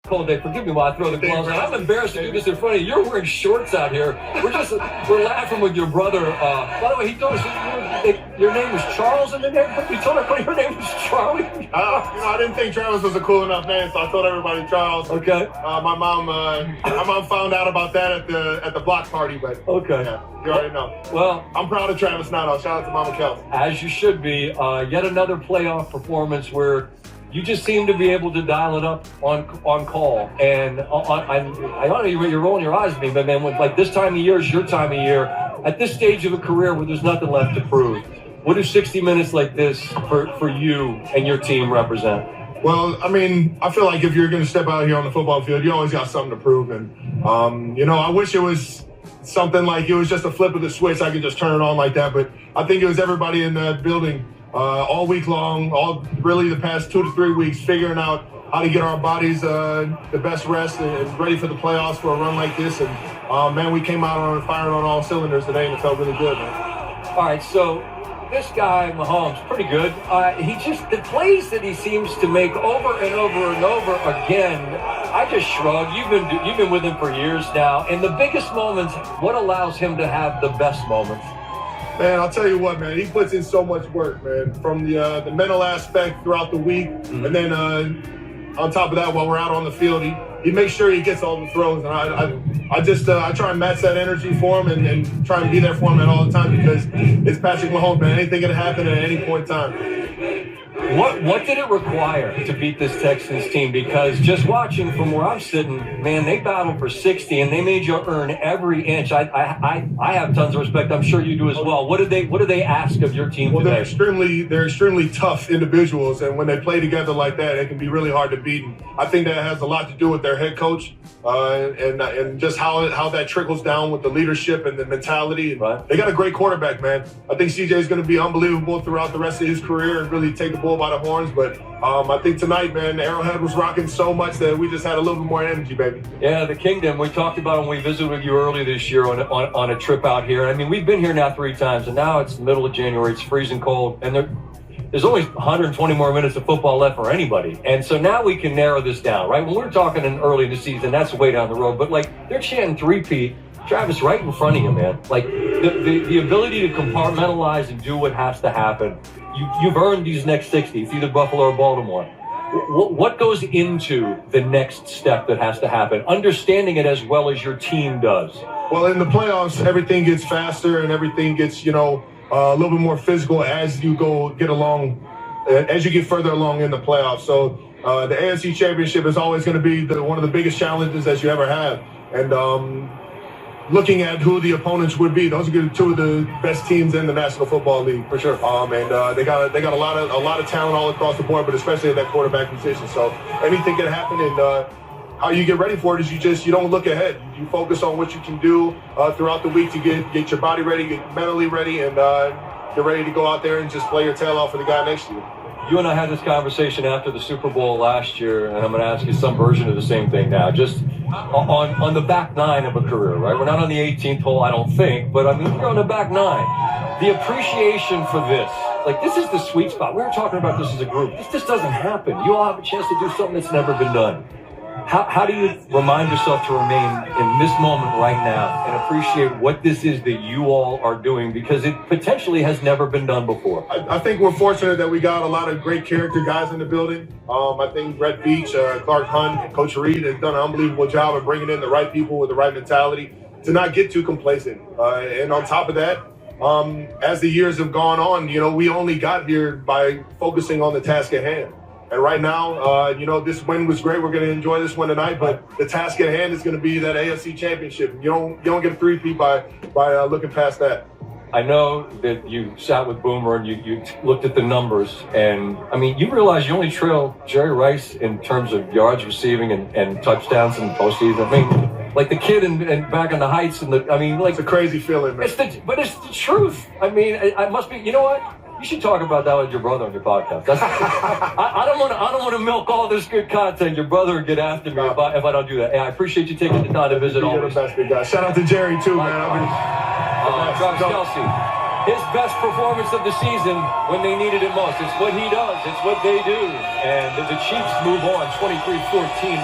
cold day. Forgive me while I throw the gloves on. I'm embarrassed to do this in front of you. You're wearing shorts out here. We're laughing with your brother. By the way, he told us your name was Charles in the name. You told everybody your name was Charlie. I didn't think Travis was a cool enough name, so I told everybody Charles. Okay. My mom found out about that at the block party, but okay. Yeah, you already know. Well, I'm proud of Travis now. Shout out to Mama Kelce. As you should be. Yet another playoff performance where you just seem to be able to dial it up on call. And I know you're rolling your eyes at me, but man, like this time of year is your time of year. At this stage of a career where there's nothing left to prove, what do 60 minutes like this for you and your team represent? Well, I mean, I feel like if you're going to step out here on the football field, you always got something to prove. And, I wish it was something like it was just a flip of the switch. I could just turn it on like that. But I think it was everybody in that building all week long, really the past 2 to 3 weeks, figuring out how to get our bodies the best rest and ready for the playoffs for a run like this. And, man, we came out firing on all cylinders today, and it felt really good, man. All right, so this guy, Mahomes, pretty good. The plays that he seems to make over and over and over again, I just shrug. You've been with him for years now. And the biggest moments, what allows him to have the best moments? Man, I'll tell you what, man, he puts in so much work, man, from the mental aspect throughout the week. Mm-hmm. And then on top of that, while we're out on the field, he makes sure he gets all the throws. And I try and match that energy for him and try and be there for him at all the time because it's Patrick Mahomes, man. Anything can happen at any point in time. What did it require to beat this Texans team? Because just watching from where I'm sitting, man, they battled for 60 and they made you earn every inch. I have tons of respect. I'm sure you do as well. What did they ask of your team today? They're extremely tough individuals, and when they play together like that, it can be really hard to beat. And I think that has a lot to do with their head coach and just how that trickles down with the leadership and the mentality. Right. They got a great quarterback, man. I think CJ is going to be unbelievable throughout the rest of his career and really take the bull by the horns. But I think tonight, man, Arrowhead was rocking so much that we just had a little bit more energy, baby. Yeah, the Kingdom. We talked about it when we visited with you early this year on a trip out here. I mean, we've been here now 3 times, and now it's the middle of January. It's freezing cold, and there's only 120 more minutes of football left for anybody. And so now we can narrow this down, right? When we're talking early in the season, that's way down the road. But, like, they're chanting three-peat. Travis, right in front of you, man. Like, the ability to compartmentalize and do what has to happen. You've earned these next 60. It's either Buffalo or Baltimore. What goes into the next step that has to happen? Understanding it as well as your team does. Well, in the playoffs, everything gets faster and everything gets, a little bit more physical as you get along, as you get further along in the playoffs. So the AFC Championship is always going to be one of the biggest challenges that you ever have. And looking at who the opponents would be, those are 2 of the best teams in the National Football League for sure. And they got a lot of talent all across the board, but especially at that quarterback position. So anything can happen, and how you get ready for it is you don't look ahead. You focus on what you can do throughout the week to get your body ready, get mentally ready, and get ready to go out there and just play your tail off for the guy next to you. You and I had this conversation after the Super Bowl last year, and I'm going to ask you some version of the same thing now. Just on the back 9 of a career, right? We're not on the 18th hole, I don't think, but I mean, we're on the back 9. The appreciation for this, like, this is the sweet spot. We were talking about this as a group. This just doesn't happen. You all have a chance to do something that's never been done. How do you remind yourself to remain in this moment right now and appreciate what this is that you all are doing, because it potentially has never been done before? I think we're fortunate that we got a lot of great character guys in the building. I think Brett Beach, Clark Hunt, and Coach Reed has done an unbelievable job of bringing in the right people with the right mentality to not get too complacent. And on top of that, as the years have gone on, we only got here by focusing on the task at hand. And right now, this win was great. We're going to enjoy this one tonight, but the task at hand is going to be that AFC Championship. You don't get a 3-peat by looking past that. I know that you sat with Boomer and you looked at the numbers, and I mean, you realize you only trail Jerry Rice in terms of yards receiving and touchdowns in the postseason. I mean, like the kid and back on the Heights, it's a crazy feeling, man. But it's the truth. I mean, I must be. You know what? You should talk about that with your brother on your podcast. I don't want to milk all this good content. Your brother would get after me if I don't do that. Hey, I appreciate you taking the time to visit. You're the best, big guy. Shout out to Jerry too, man. Travis Kelce, his best performance of the season when they needed it most. It's what he does. It's what they do. And the Chiefs move on 23-14.